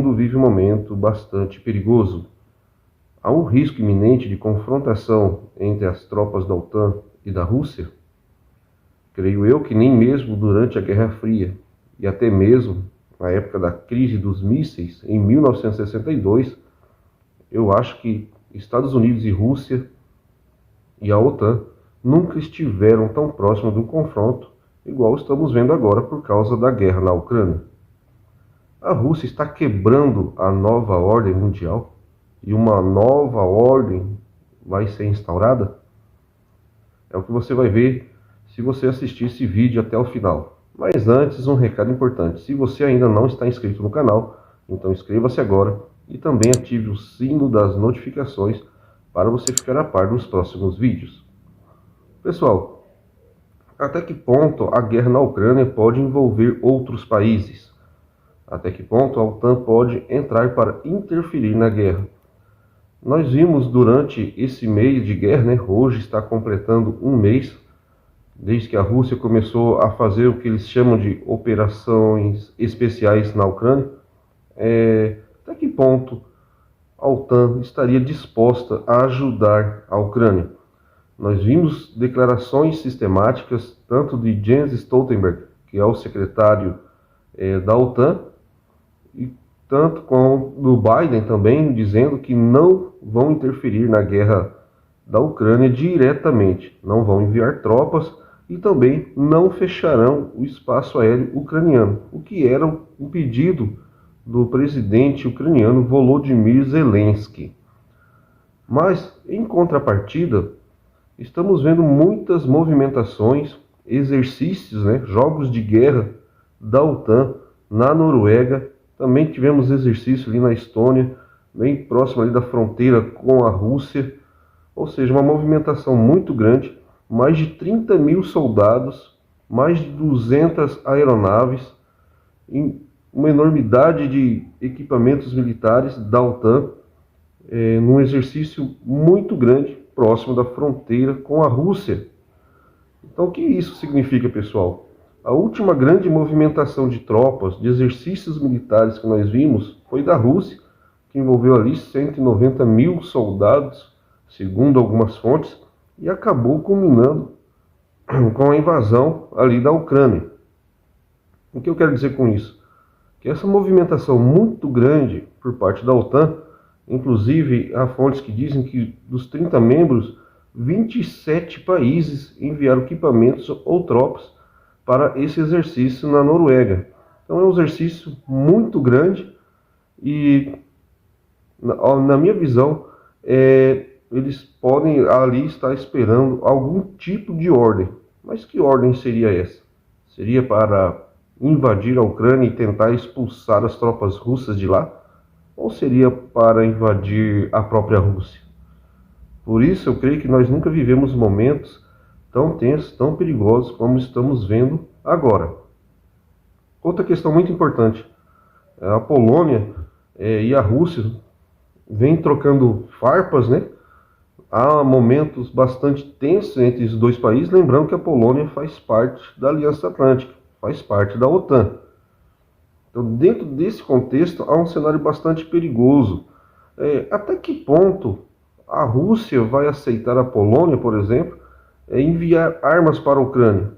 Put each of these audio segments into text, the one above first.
mundo vive um momento bastante perigoso. Há um risco iminente de confrontação entre as tropas da OTAN e da Rússia? Creio eu que nem mesmo durante a Guerra Fria, e até mesmo na época da crise dos mísseis, em 1962, eu acho que Estados Unidos e Rússia e a OTAN nunca estiveram tão próximos de um confronto igual estamos vendo agora por causa da guerra na Ucrânia. A Rússia está quebrando a nova ordem mundial e uma nova ordem vai ser instaurada? É o que você vai ver se você assistir esse vídeo até o final. Mas antes, um recado importante. Se você ainda não está inscrito no canal, então inscreva-se agora e também ative o sino das notificações para você ficar a par dos próximos vídeos. Pessoal, até que ponto a guerra na Ucrânia pode envolver outros países? Até que ponto a OTAN pode entrar para interferir na guerra? Nós vimos durante esse mês de guerra, hoje está completando um mês, desde que a Rússia começou a fazer o que eles chamam de operações especiais na Ucrânia. Até que ponto a OTAN estaria disposta a ajudar a Ucrânia? Nós vimos declarações sistemáticas, tanto de Jens Stoltenberg, que é o secretário da OTAN, e tanto com do Biden também, dizendo que não vão interferir na guerra da Ucrânia diretamente, não vão enviar tropas e também não fecharão o espaço aéreo ucraniano, o que era um pedido do presidente ucraniano Volodymyr Zelensky. Mas, em contrapartida, estamos vendo muitas movimentações, exercícios, jogos de guerra da OTAN na Noruega. Também tivemos exercício ali na Estônia, bem próximo ali da fronteira com a Rússia. Ou seja, uma movimentação muito grande, mais de 30 mil soldados, mais de 200 aeronaves, uma enormidade de equipamentos militares da OTAN, num exercício muito grande, próximo da fronteira com a Rússia. Então, o que isso significa, pessoal? A última grande movimentação de tropas, de exercícios militares que nós vimos, foi da Rússia, que envolveu ali 190 mil soldados, segundo algumas fontes, e acabou culminando com a invasão ali da Ucrânia. O que eu quero dizer com isso? Que essa movimentação muito grande por parte da OTAN, inclusive há fontes que dizem que dos 30 membros, 27 países enviaram equipamentos ou tropas para esse exercício na Noruega. Então é um exercício muito grande e, na minha visão, eles podem ali estar esperando algum tipo de ordem. Mas que ordem seria essa? Seria para invadir a Ucrânia e tentar expulsar as tropas russas de lá? Ou seria para invadir a própria Rússia? Por isso eu creio que nós nunca vivemos momentos tão tensos, tão perigosos como estamos vendo agora. Outra questão muito importante, a Polônia e a Rússia vêm trocando farpas, Há momentos bastante tensos entre os dois países, lembrando que a Polônia faz parte da Aliança Atlântica, faz parte da OTAN. Então, dentro desse contexto, há um cenário bastante perigoso. Até que ponto a Rússia vai aceitar a Polônia, por exemplo, enviar armas para a Ucrânia?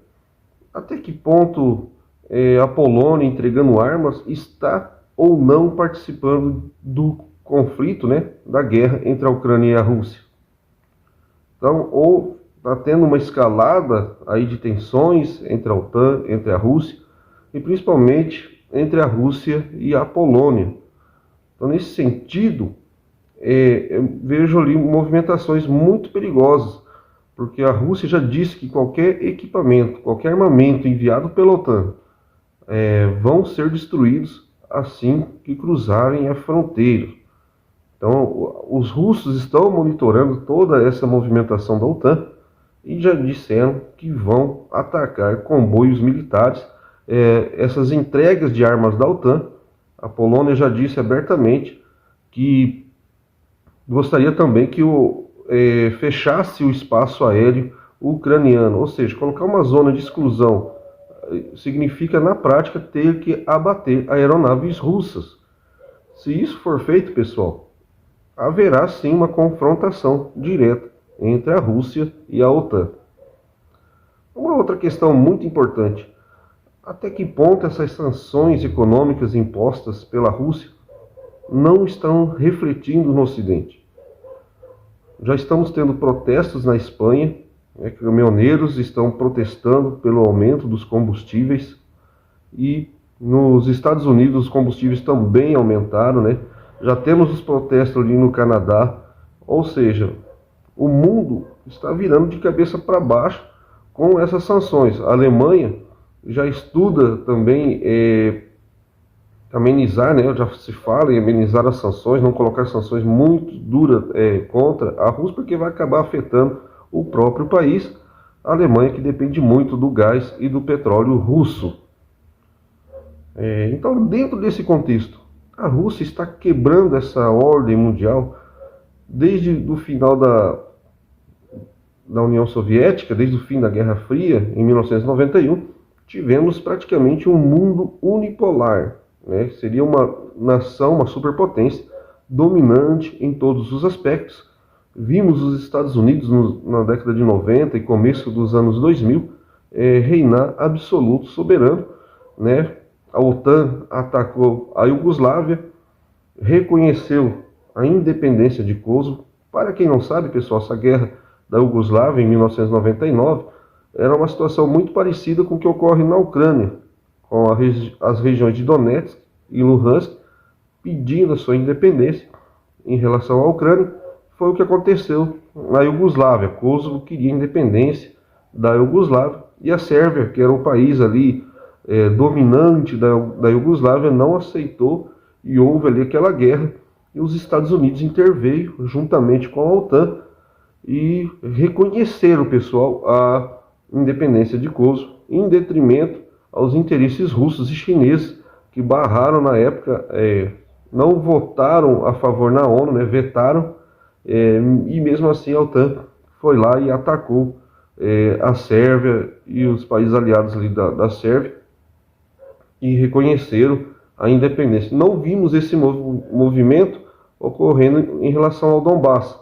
Até que ponto a Polônia, entregando armas, está ou não participando do conflito, da guerra entre a Ucrânia e a Rússia? Então, ou está tendo uma escalada aí de tensões entre a OTAN, entre a Rússia, e principalmente entre a Rússia e a Polônia. Então, nesse sentido, eu vejo ali movimentações muito perigosas, porque a Rússia já disse que qualquer equipamento, qualquer armamento enviado pela OTAN vão ser destruídos assim que cruzarem a fronteira. Então, os russos estão monitorando toda essa movimentação da OTAN e já disseram que vão atacar comboios militares, essas entregas de armas da OTAN. A Polônia já disse abertamente que gostaria também que fechasse o espaço aéreo ucraniano, ou seja, colocar uma zona de exclusão significa na prática ter que abater aeronaves russas. Se isso for feito, pessoal, haverá sim uma confrontação direta entre a Rússia e a OTAN. Uma outra questão muito importante: até que ponto essas sanções econômicas impostas pela Rússia não estão refletindo no Ocidente? Já estamos tendo protestos na Espanha, caminhoneiros estão protestando pelo aumento dos combustíveis, e nos Estados Unidos os combustíveis também aumentaram, né? Já temos os protestos ali no Canadá, ou seja, o mundo está virando de cabeça para baixo com essas sanções. A Alemanha já estuda também amenizar, né? Já se fala em amenizar as sanções, não colocar sanções muito duras contra a Rússia, porque vai acabar afetando o próprio país, a Alemanha, que depende muito do gás e do petróleo russo. Então, dentro desse contexto, a Rússia está quebrando essa ordem mundial desde o final da União Soviética, desde o fim da Guerra Fria, em 1991, tivemos praticamente um mundo unipolar, né? Seria uma nação, uma superpotência, dominante em todos os aspectos. Vimos os Estados Unidos na década de 90 e começo dos anos 2000 reinar absoluto, soberano, né? A OTAN atacou a Iugoslávia, reconheceu a independência de Kosovo. Para quem não sabe, pessoal, essa guerra da Iugoslávia em 1999 era uma situação muito parecida com o que ocorre na Ucrânia, com as regiões de Donetsk e Luhansk pedindo a sua independência. Em relação à Ucrânia, foi o que aconteceu na Iugoslávia. Kosovo queria a independência da Iugoslávia, e a Sérvia, que era o país ali dominante da Iugoslávia, não aceitou, e houve ali aquela guerra, e os Estados Unidos interveio juntamente com a OTAN e reconheceram, pessoal, a independência de Kosovo, em detrimento aos interesses russos e chineses, que barraram na época, não votaram a favor na ONU, né, vetaram, e mesmo assim a OTAN foi lá e atacou a Sérvia e os países aliados ali da Sérvia, e reconheceram a independência. Não vimos esse movimento ocorrendo em relação ao Donbass.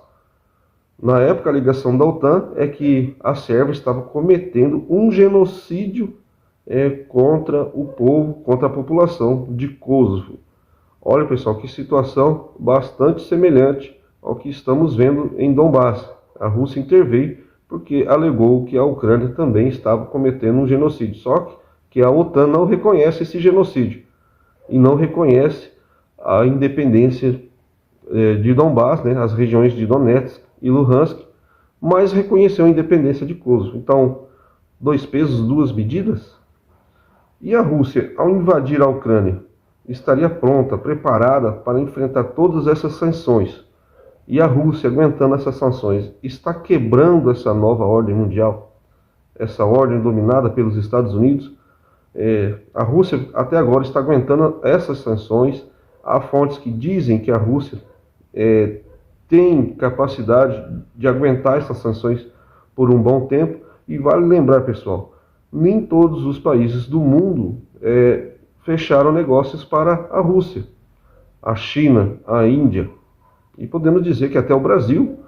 Na época, a alegação da OTAN é que a Sérvia estava cometendo um genocídio contra o povo, contra a população de Kosovo. Olha, pessoal, que situação bastante semelhante ao que estamos vendo em Donbass. A Rússia interveio porque alegou que a Ucrânia também estava cometendo um genocídio. Só que a OTAN não reconhece esse genocídio e não reconhece a independência de Donbass, né, as regiões de Donetsk e Luhansk, mas reconheceu a independência de Kosovo. Então, dois pesos, duas medidas? E a Rússia, ao invadir a Ucrânia, estaria pronta, preparada para enfrentar todas essas sanções? E a Rússia, aguentando essas sanções, está quebrando essa nova ordem mundial? Essa ordem dominada pelos Estados Unidos? A Rússia até agora está aguentando essas sanções. Há fontes que dizem que a Rússia tem capacidade de aguentar essas sanções por um bom tempo. E vale lembrar, pessoal, nem todos os países do mundo fecharam negócios para a Rússia. A China, a Índia, e podemos dizer que até o Brasil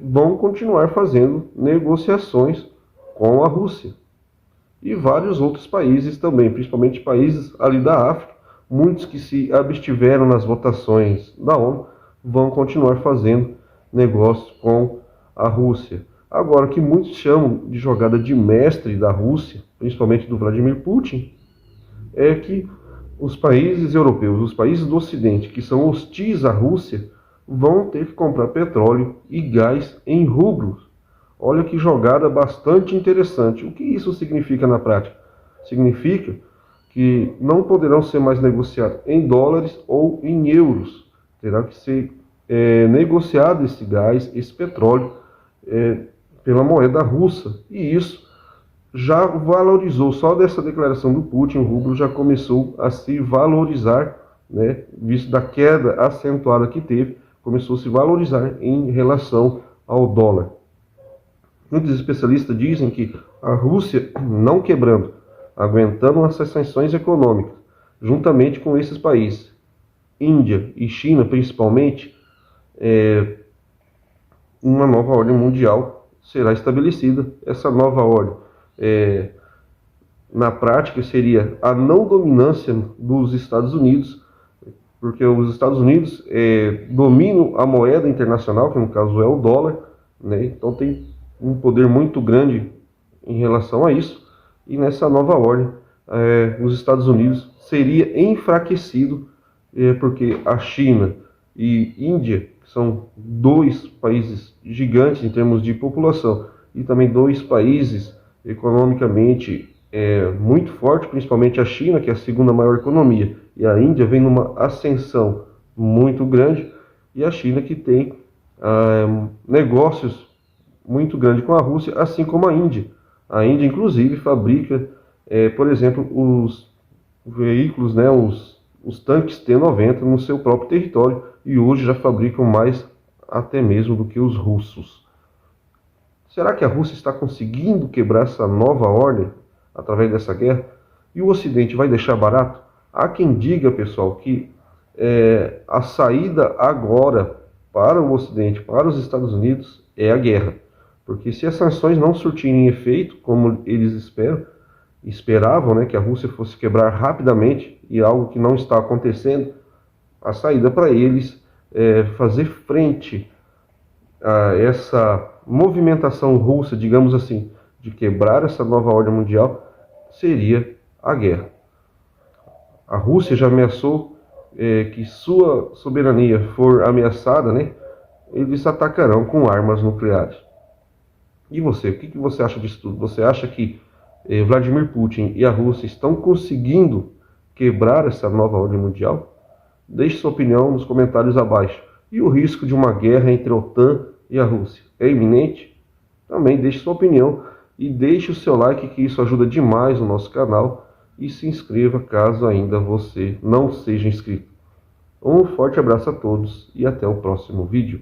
vão continuar fazendo negociações com a Rússia. E vários outros países também, principalmente países ali da África, muitos que se abstiveram nas votações da ONU, vão continuar fazendo negócios com a Rússia. Agora, o que muitos chamam de jogada de mestre da Rússia, principalmente do Vladimir Putin, é que os países europeus, os países do Ocidente, que são hostis à Rússia, vão ter que comprar petróleo e gás em rublos. Olha que jogada bastante interessante. O que isso significa na prática? Significa que não poderão ser mais negociados em dólares ou em euros. Terá que ser negociado esse gás, esse petróleo, pela moeda russa. E isso já valorizou. Só dessa declaração do Putin, o rublo já começou a se valorizar, né? Visto da queda acentuada que teve, começou a se valorizar em relação ao dólar. Muitos especialistas dizem que a Rússia, não quebrando, aguentando essas sanções econômicas, juntamente com esses países, Índia e China, principalmente, uma nova ordem mundial será estabelecida. Essa nova ordem, na prática, seria a não dominância dos Estados Unidos, porque os Estados Unidos dominam a moeda internacional, que no caso é o dólar, né? Então tem um poder muito grande em relação a isso, e nessa nova ordem, os Estados Unidos seria enfraquecido, porque a China e Índia, que são dois países gigantes em termos de população, e também dois países economicamente muito fortes, principalmente a China, que é a segunda maior economia, e a Índia vem numa ascensão muito grande, e a China que tem negócios muito grandes com a Rússia, assim como a Índia. A Índia, inclusive, fabrica, por exemplo, os veículos, né, os tanques T-90 no seu próprio território, e hoje já fabricam mais até mesmo do que os russos. Será que a Rússia está conseguindo quebrar essa nova ordem através dessa guerra? E o Ocidente vai deixar barato? Há quem diga, pessoal, que a saída agora para o Ocidente, para os Estados Unidos, é a guerra. Porque se as sanções não surtirem efeito, como eles esperavam, né, que a Rússia fosse quebrar rapidamente, e algo que não está acontecendo, a saída para eles é fazer frente a essa movimentação russa, digamos assim, de quebrar essa nova ordem mundial, seria a guerra. A Rússia já ameaçou que sua soberania for ameaçada, né, eles atacarão com armas nucleares. E você, o que você acha disso tudo? Você acha que Vladimir Putin e a Rússia estão conseguindo quebrar essa nova ordem mundial? Deixe sua opinião nos comentários abaixo. E o risco de uma guerra entre a OTAN e a Rússia é iminente? Também deixe sua opinião e deixe o seu like, que isso ajuda demais o nosso canal. E se inscreva caso ainda você não seja inscrito. Um forte abraço a todos e até o próximo vídeo.